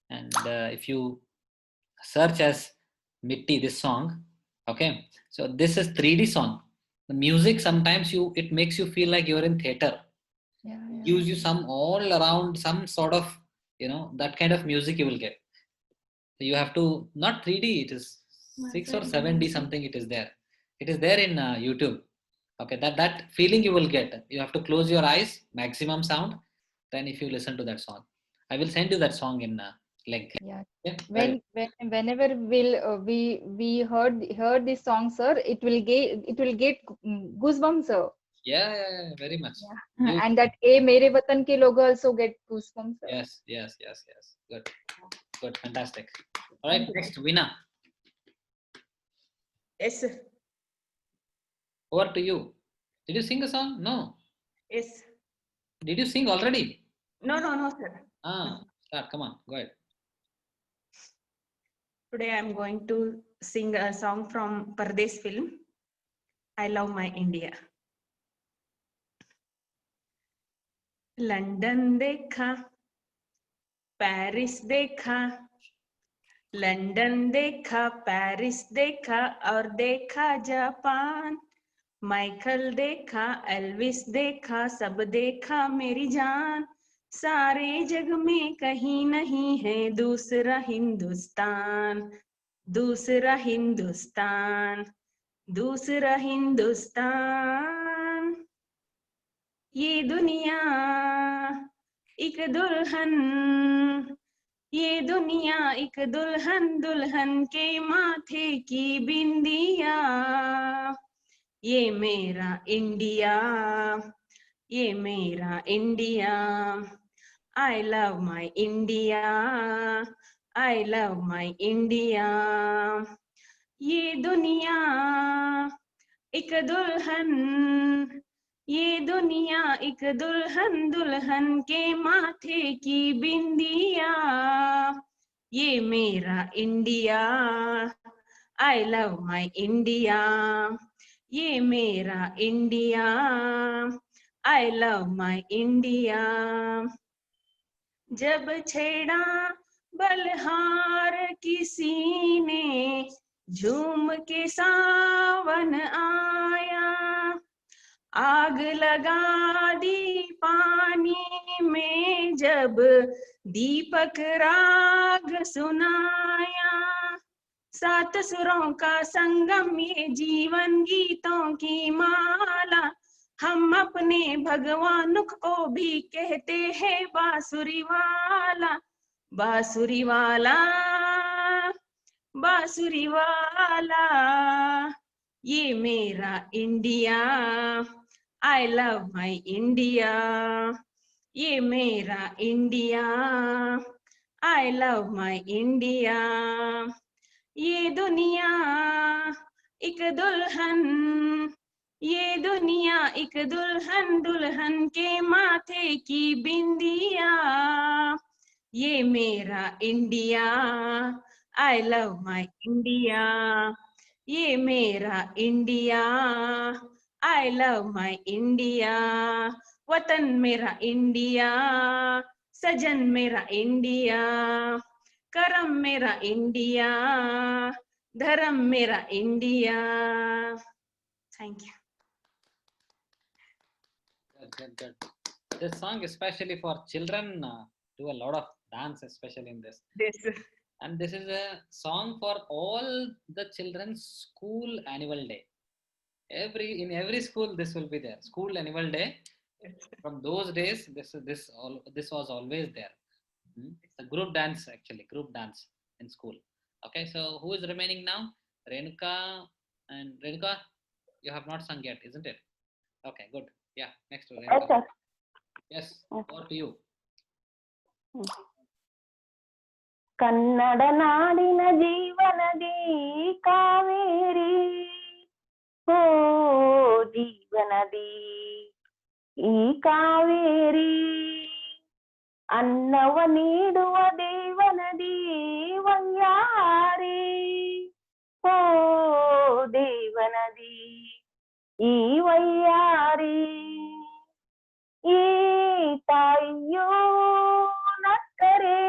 S1: and if you search as Mitti, this song, okay. So this is 3D song. The music sometimes it makes you feel like you're in theater.
S2: Yeah,
S1: Gives you some all around some sort of that kind of music you will get. So you have to not 3D. It is 6 or 7D something. It is there. It is there in YouTube. Okay, that feeling you will get. You have to close your eyes, maximum sound. Then if you listen to that song, I will send you that song in link.
S2: Yeah.
S1: Yeah, very
S2: Whenever we heard this song, sir, it will get goosebumps, sir.
S1: yeah, very much.
S2: Yeah. And that A Mere Watan ke log also get goosebumps, sir.
S1: Yes. Good, fantastic. All right, next, Veena.
S4: Yes, sir.
S1: Over to you. Did you sing a song? No.
S4: Yes.
S1: Did you sing already?
S4: No, sir.
S1: Start. Come on, go ahead.
S4: Today I'm going to sing a song from Pardesh film, I Love My India. London देखा, Paris देखा, London देखा, Paris देखा और देखा Japan. Michael देखा, Elvis देखा, सब देखा मेरी जान। सारे जग में कहीं नहीं है दूसरा हिंदुस्तान, दूसरा हिंदुस्तान, दूसरा हिंदुस्तान। ये दुनिया एक दुल्हन, ये दुनिया एक दुल्हन, दुल्हन के माथे की बिंदिया। ये मेरा इंडिया, ये मेरा India. I love my India, I love my India. ये दुनिया एक दुल्हन, ये दुनिया एक दुल्हन, दुल्हन के माथे की बिंदिया। ये मेरा India, I love my India. ये मेरा India, I love my India. जब छेड़ा बलहार किसी ने, झूम के सावन आया। आग लगा दी पानी में जब दीपक राग सुनाया। सात सुरों का संगम ये जीवन गीतों की माला। हम अपने भगवान को भी कहते हैं बांसुरी वाला, बांसुरी वाला, बांसुरी वाला। ये मेरा India, I love my India. ये मेरा India, I love my India. ये दुनिया एक दुल्हन, ये दुनिया एक दुल्हन, दुल्हन के माथे की बिंदिया। ये मेरा India, I love my India. ये मेरा India, I love my India. वतन मेरा इंडिया, सजन मेरा इंडिया, करम मेरा इंडिया, धर्म मेरा India. Thank you.
S1: Good. This song especially for children do a lot of dance, especially in this. And this is a song for all the children's school annual day. In every school this will be there. School annual day. From those days, this was always there. It's a group dance actually, group dance in school. Okay, so who is remaining now? Renuka and Renuka, you have not sung yet, isn't it? Okay, good. Yeah, next to
S9: Yes,
S1: Renuka.
S9: sir.
S1: Yes, over to you.
S9: Kannada ನಾಡಿನ ಜೀವನದಿ ಕಾವೇರಿ, ಓ ಜೀವನದಿ ಈ ಕಾವೇರಿ, ಅನ್ನವ ನೀಡುವ ದೇವನದಿ ವಯ್ಯಾರಿ, ಓ ದೇವನದಿ ಈ ವಯ್ಯಾರಿ, ಈ ತಾಯಿಯೋ ನಕ್ಕರೆ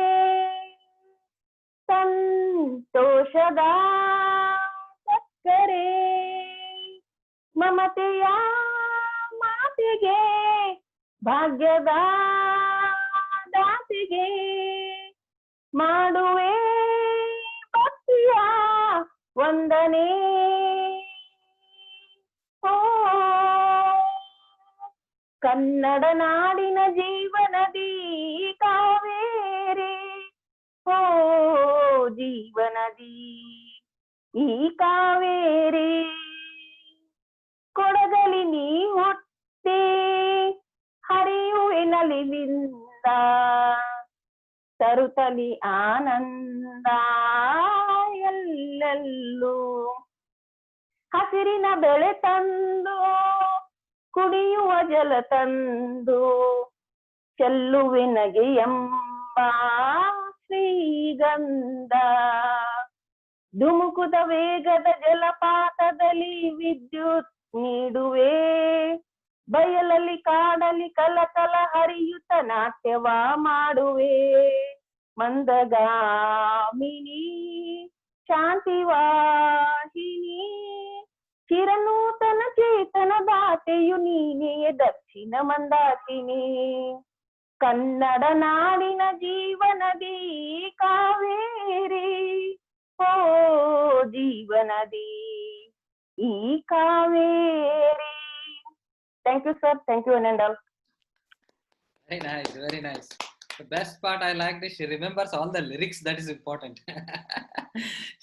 S9: ಸಂತೋಷದ ಸಕ್ಕರೆ, ಮಮತೆಯ ಮಾತಿಗೆ ಭಾಗ್ಯದ ದಾತಿಗೆ ಮಾಡುವೆ ಭಕ್ತಿಯ ವಂದನೆ. ಓ ಕನ್ನಡ ನಾಡಿನ ಜೀವನದಿ ಕಾವೇರಿ, ಓ ಜೀವನದಿ ಈ ಕಾವೇರಿ, ಕೊಡಗಲಿ ನೀ ಹುಟ್ಟಿ ಹರಿಯುವೆ ನಲಿಲಿಂದ, ತರುತ್ತಲಿ ಆನಂದ ಎಲ್ಲೆಲ್ಲೂ, ಹಸಿರಿನ ಬೆಳೆ ತಂದು ಕುಡಿಯುವ ಜಲ ತಂದು ಚೆಲ್ಲುವೆ ನಗೆಯೆಂಬ ಶ್ರೀಗಂಧ, ಧುಮುಕುದ ವೇಗದ ಜಲಪಾತದಲ್ಲಿ ವಿದ್ಯುತ್ ನೀಡುವೆ, ಬಯಲಲ್ಲಿ ಕಾಡಲಿ ಕಲಕಲ ಹರಿಯುತ್ತ ನಾಟ್ಯವ ಮಾಡುವೆ, ಮಂದಗಾಮಿನಿ ಶಾಂತಿವಾಹಿನಿ, ಚಿರನೂತನ ಚೇತನ ದಾತೆಯು ನೀನೇ ದಕ್ಷಿಣ ಮಂದಾಕಿನಿ, ಕನ್ನಡ ನಾಡಿನ ಜೀವನದಿ ಕಾವೇರಿ, ಓ ಜೀವನದಿ ಈ Kaveri. Thank you, sir. Thank you, Anandal.
S1: Very nice, very nice. The best part I like is she remembers all the lyrics. That is important.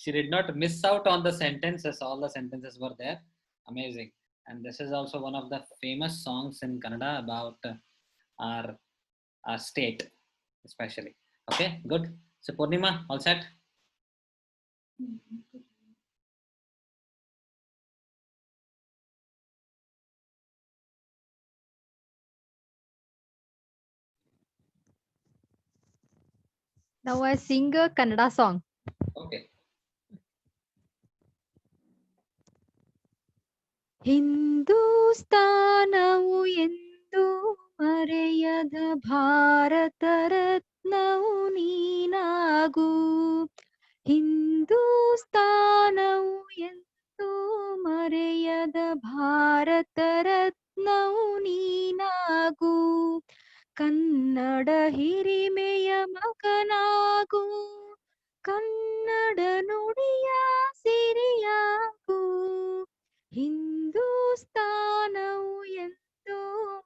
S1: She did not miss out on the sentences. All the sentences were there. Amazing. And this is also one of the famous songs in Kannada about our state, especially. Okay, good. So Purnima, all set?
S7: Now I sing a Kannada song.
S1: Okay.
S14: ಹಿಂದೂಸ್ತಾನವು ಎಂದು ಮರೆಯದ ಭಾರತ ರತ್ನವು ನೀನಾಗು, ಹಿಂದೂಸ್ತಾನವು ಎಂದು ಮರೆಯದ ಭಾರತ ರತ್ನವು ನೀನಾಗು, ಕನ್ನಡ ಹಿರಿಮೆಯ ಮಗನಾಗು, ಕನ್ನಡ ನುಡಿಯ ಸಿರಿಯಾಗು, ಹಿಂದೂಸ್ತಾನವು ಎಂದು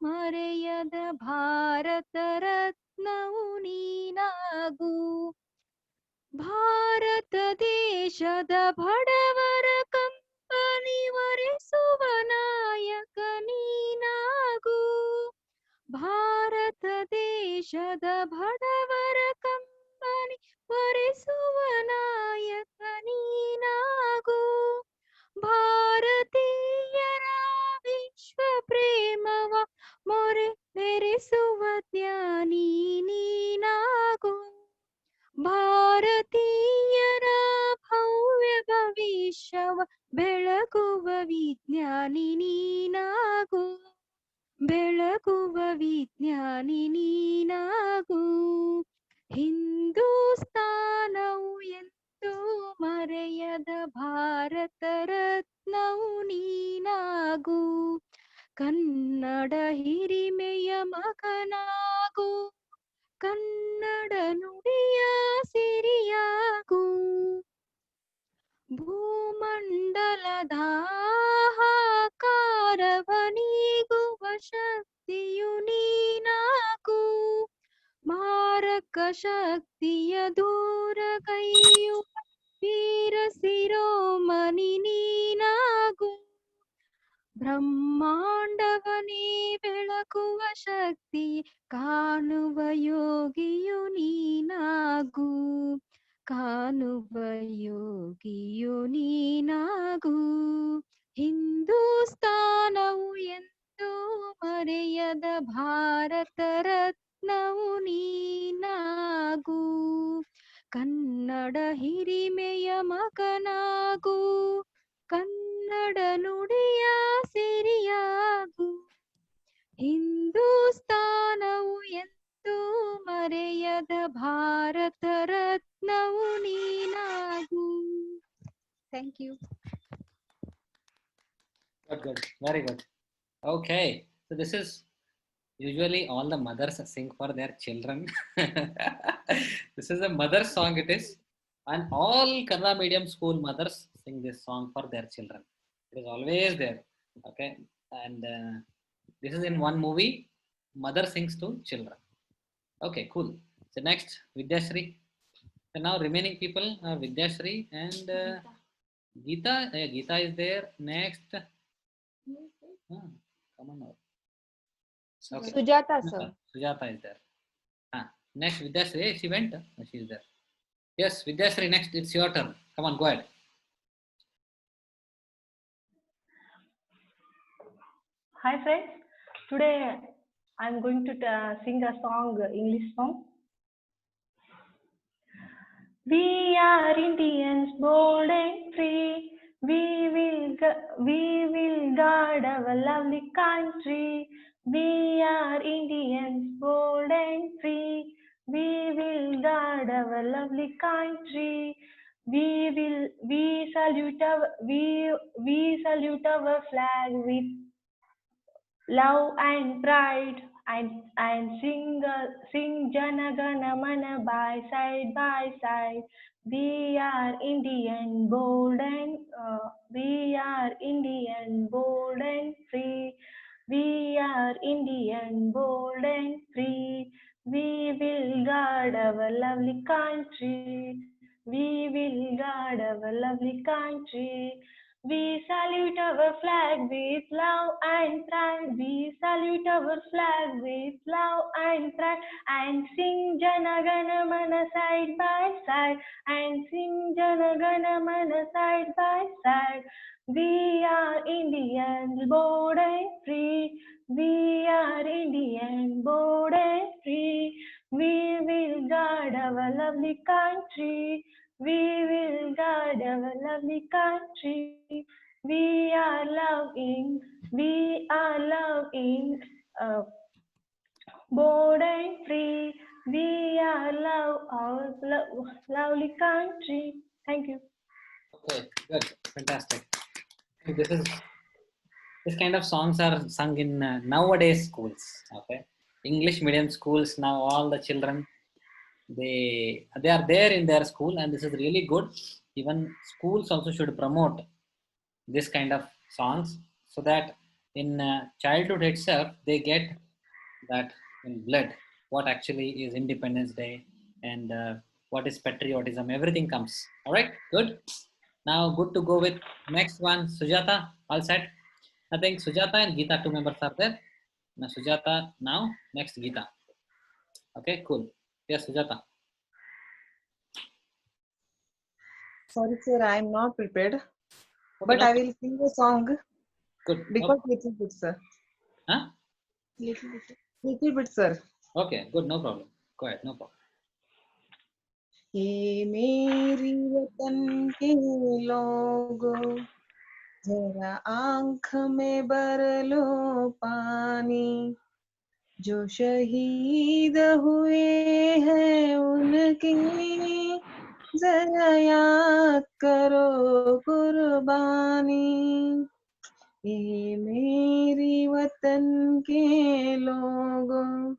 S14: ಮರೆಯದ ಭಾರತ ರತ್ನವು ನೀನಾಗು, ಭಾರತ ದೇಶದ ಬಡವರ ಕಂಪನಿ ಒರೆಸುವ ನಾಯಕ ನೀನಾಗು, ಭಾರತ ದೇಶದ ಬಡವರ ಕಂಪನಿ ಒರೆಸುವ ನಾಯಕ ನೀನಾಗು, ಭಾರತೀಯರ ವಿಶ್ವ ಪ್ರೇಮವ ಮೊರೆ ಮೆರೆಸುವ ಜ್ಞಾನಿ ನೀನಾಗು, ಭಾರತೀಯರ ಭವ್ಯ ಭವಿಷ್ಯವ ಬೆಳಗುವ ವಿಜ್ಞಾನಿ ನೀನಾಗು, ಬೆಳಗುವ ವಿಜ್ಞಾನಿ ನೀನಾಗು. ಹಿಂದೂಸ್ತಾನವು ಎಂದೂ ಮರೆಯದ ಭಾರತ ರತ್ನವು ನೀನಾಗು. ಕನ್ನಡ ಹಿರಿಮೆಯ ಮಗನಾಗು. ಕನ್ನಡ ನುಡಿಯ ಸಿರಿಯಾಗು. ಭೂಮಂಡಲದ ಹಾಹಾಕಾರವ ನೀಗುವ ಶಕ್ತಿಯು ನೀನಾಗು. ಮಾರಕ ಶಕ್ತಿಯ ದೂರಗೈಯುವ ವೀರ ಶಿರೋಮಣಿ ನೀನಾಗು. ಬ್ರಹ್ಮಾಂಡವನೇ ಬೆಳಗುವ ಶಕ್ತಿ ಕಾಣುವ ಯೋಗಿಯು ನೀನಾಗು. ಕಾಣುವ ಯೋಗಿಯು ನೀನಾಗು. ಹಿಂದೂಸ್ತಾನವು ಎಂದೂ ಮರೆಯದ ಭಾರತ ರತ್ನವು ನೀನಾಗು. ಕನ್ನಡ ಹಿರಿಮೆಯ ಮಗನಾಗು. ಕನ್ನಡ ನುಡಿಯ ಸಿರಿಯಾಗು. ಹಿಂದೂಸ್ತಾನವು ಎಂದೂ ಮರೆಯದ ಭಾರತ ರತ್ನವು ನೀನಾಗು. Thank you.
S1: Good. Very good. Okay. So this is usually all the mothers sing for their children. This is a mother song it is. And all Kannada medium school mothers sing this song for their children. It is always there. Okay. And this is in one movie. Mother sings to children. Okay, cool. So next, Vidyashri. So now remaining people are Vidyashri and Geeta. Geeta is there. Next. Come on now. Okay.
S2: Sujata, sir.
S1: Sujata is there. Next, Vidyashri. She went. She is there. Yes, Vidyashri. Next, it's your turn. Come on, go ahead.
S3: Hi friends. Today I'm going to sing a song, English song. We are Indians, bold and free. We will guard our lovely country. We are Indians, bold and free. We will guard our lovely country. We salute our flag with love and pride, and sing Jana Gana Mana by side. We are Indian, bold and free. We are Indian, bold and free. We will guard our lovely country. We will guard our lovely country. We salute our flag with love and pride. We salute our flag with love and pride, and sing Jana Gana Mana side by side, and sing Jana Gana Mana side by side. We are Indian, bold and free. We are Indian, bold and free. We will guard our lovely country. We will guard our lovely country. We are loving, bold and free. We are our lovely country. Thank you.
S1: Okay, good, fantastic. This kind of songs are sung in nowadays schools. Okay, English medium schools now. All the children they are there in their school, and this is really good. Even schools also should promote this kind of songs, so that in childhood itself they get that in blood what actually is Independence Day and what is patriotism. Everything comes. All right, good. Now good to go with next one. Sujata, all set? I think Sujata and Geeta, two members are there. Now Sujata, now next Geeta. Okay, cool. Yes, Sujata.
S10: Sorry, sir, I am not prepared.
S1: Okay,
S10: But
S1: no
S10: I will sing a song
S1: good.
S10: because
S1: Okay.
S10: little bit, sir.
S1: Huh?
S10: Little bit, sir.
S1: Okay, good. No problem. Go ahead. No problem.
S10: ये मेरी वतन के लोगों, जरा आंख में भर लो पानी, जो शहीद हुए हैं उनकी जरा याद करो कुर्बानी। ये मेरी वतन के लोगों,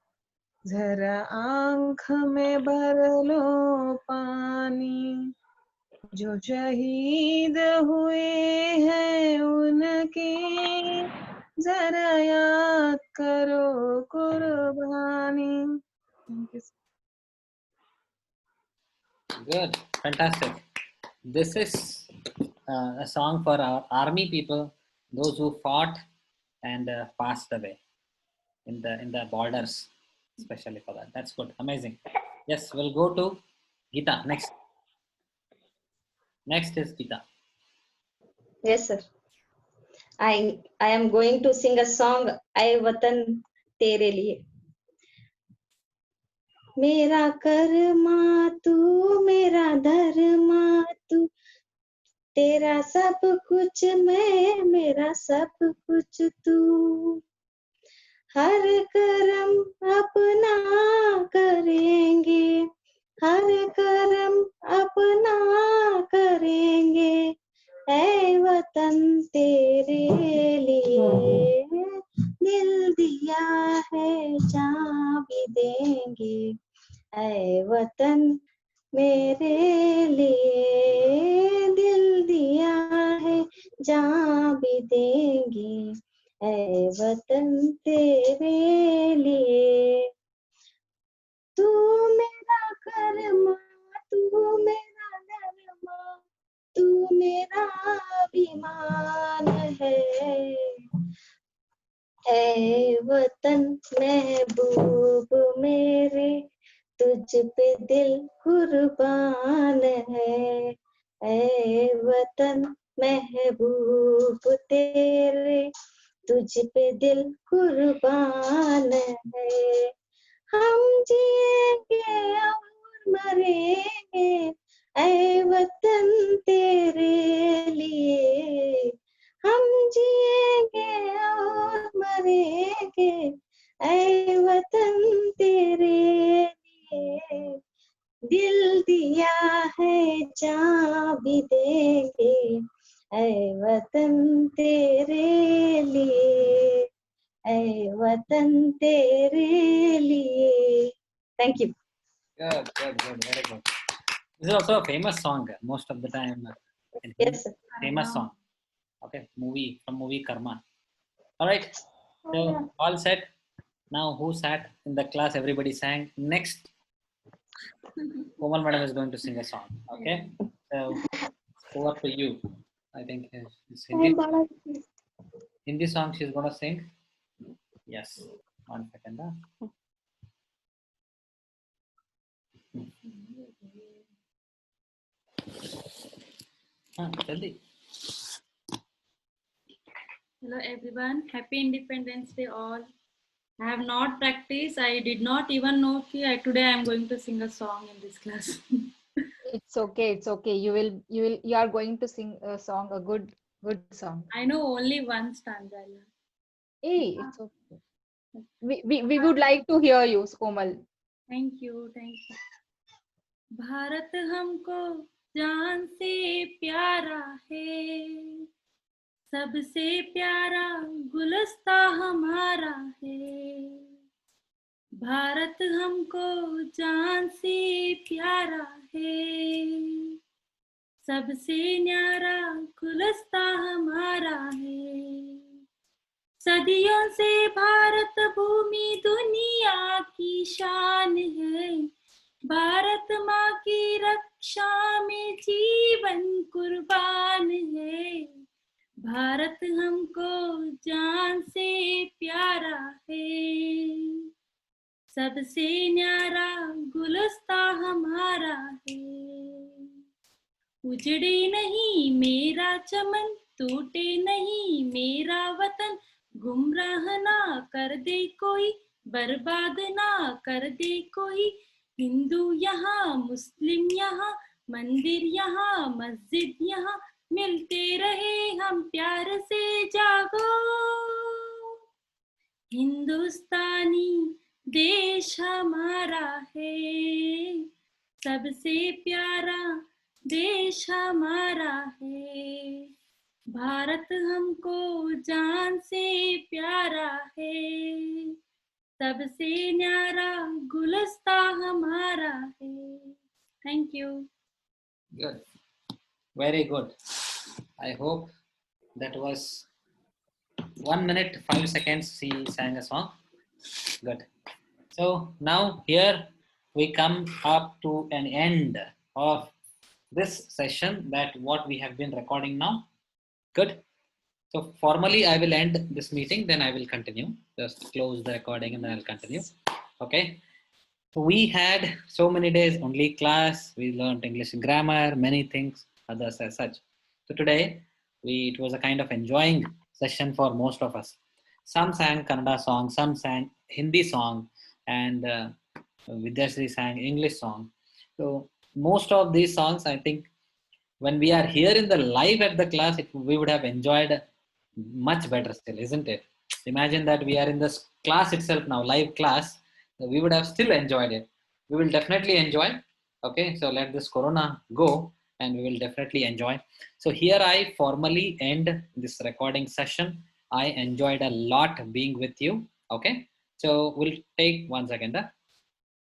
S10: जरा आंख में भर लो पानी, जो शहीद हुए हैं उनकी जरा याद करो कुर्बानी। Thank you.
S1: Good, fantastic. This is a song for our army people, those who fought and passed away in the borders, especially for that. That's good, amazing. Yes, we'll go to Geeta next. Next is Geeta.
S6: Yes, sir. I am going to sing a song, Ae Watan Tere Liye. मेरा कर्मा तू, मेरा धर्मा तू, तेरा सब कुछ मैं, मेरा सब कुछ तू। हर कर्म अपना करेंगे, हर कर्म अपना करेंगे, ऐ वतन तेरे लिए दिल दिया है जान भी देंगे, ऐ वतन मेरे लिए दिल दिया है जान भी देंगे, ऐ वतन तेरे लिए। तू मेरा कर्मा, तू मेरा धर्मा, तू मेरा अभिमान है, ऐ वतन महबूब मेरे, तुझ पे दिल कुर्बान है, ऐ वतन महबूब तेरे, तुझ पे दिल कुर्बान है। हम जिएंगे और मरेंगे, ऐ वतन तेरे लिए। हम जिएंगे और मरेंगे, ऐ वतन तेरे लिए दिल दिया है जान भी देंगे, ऐ वतन तेरे लिए, ऐ वतन तेरे लिए। Thank you.
S1: Good, very good. This is also a famous song most of the time.
S6: Yes, sir.
S1: Famous song. Okay, from movie Karma. All right. So all set. Now who sat in the class? Everybody sang. Next, Komal Madam is going to sing a song. Okay. So over to you. I think it's Hindi song she's gonna sing. Yes. 1 second. Jaldi.
S15: Hello everyone, happy Independence Day all. I have not practiced. I did not even know that today I am going to sing a song in this class.
S2: It's okay. It's okay. You are going to sing a song, a good song.
S15: I know only one stanza.
S2: Hey, it's okay. We would like to hear you, Komal.
S15: Thank you. Bharat हमको जान से प्यारा है, सबसे प्यारा गुलस्ता हमारा है। भारत हमको जान से प्यारा है, सबसे न्यारा गुलस्ता हमारा है। सदियों से भारत भूमि दुनिया की शान है, भारत माँ की रक्षा में जीवन कुर्बान है। भारत हमको जान से प्यारा है, सबसे न्यारा गुलस्ता हमारा है। उजड़े नहीं मेरा चमन, टूटे नहीं मेरा वतन, गुमराह ना कर दे कोई, बर्बाद ना कर दे कोई। हिंदू यहाँ, मुस्लिम यहाँ, मंदिर यहाँ, मस्जिद यहाँ, मिलते रहे हम प्यार से जागो। हिंदुस्तानी देश हमारा है, सबसे प्यारा देश हमारा है। भारत हमको जान से प्यारा है, सबसे न्यारा गुलस्ता हमारा है। Thank you.
S1: Good. Very good. I hope that was 1 minute 5 seconds she sang a song. Good. So now here we come up to an end of this session, that what we have been recording now. Good. So formally I will end this meeting, then I will continue. Just close the recording and then I'll continue. Okay. So we had so many days only class. We learned English grammar, many things, others as such. So today it was a kind of enjoying session for most of us. Some sang Kannada song, some sang Hindi song, and Vidyashree sang English song. So most of these songs, I think, when we are here in the live at the class, we would have enjoyed much better still, isn't it? Imagine that we are in this class itself now, live class. We would have still enjoyed it. We will definitely enjoy. Okay, so let this corona go and we will definitely enjoy. So here I formally end this recording session. I enjoyed a lot being with you. Okay, so we'll take 1 second.